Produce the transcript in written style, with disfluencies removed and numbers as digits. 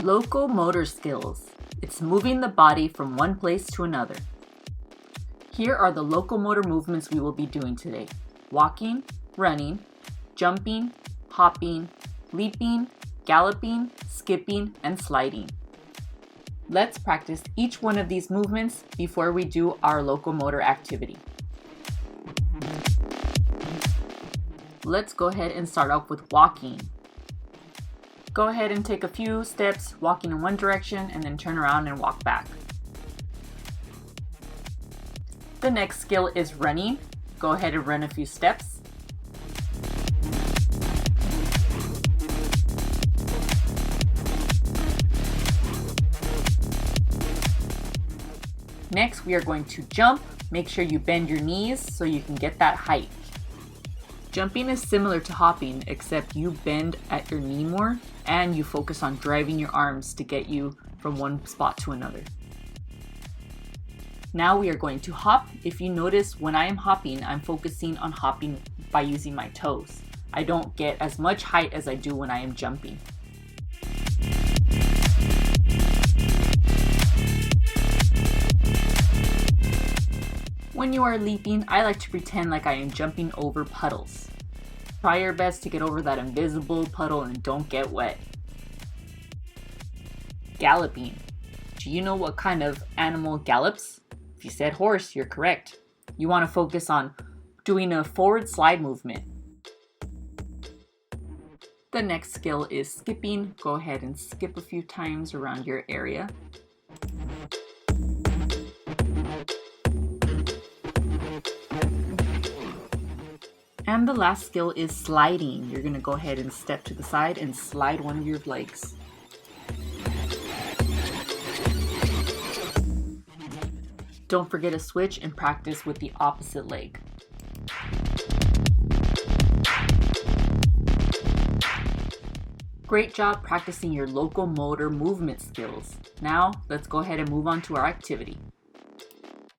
Locomotor skills. It's moving the body from one place to another. Here are the locomotor movements we will be doing today. Walking, running, jumping, hopping, leaping, galloping, skipping, and sliding. Let's practice each one of these movements before we do our locomotor activity. Let's go ahead and start off with walking. Go ahead and take a few steps walking in one direction and then turn around and walk back. The next skill is running. Go ahead and run a few steps. Next, we are going to jump. Make sure you bend your knees so you can get that height. Jumping is similar to hopping, except you bend at your knee more and you focus on driving your arms to get you from one spot to another. Now we are going to hop. If you notice, when I am hopping, I'm focusing on hopping by using my toes. I don't get as much height as I do when I am jumping. When you are leaping, I like to pretend like I am jumping over puddles. Try your best to get over that invisible puddle and don't get wet. Galloping. Do you know what kind of animal gallops? If you said horse, you're correct. You want to focus on doing a forward slide movement. The next skill is skipping. Go ahead and skip a few times around your area. And the last skill is sliding. You're going to go ahead and step to the side and slide one of your legs. Don't forget to switch and practice with the opposite leg. Great job practicing your locomotor movement skills. Now, let's go ahead and move on to our activity.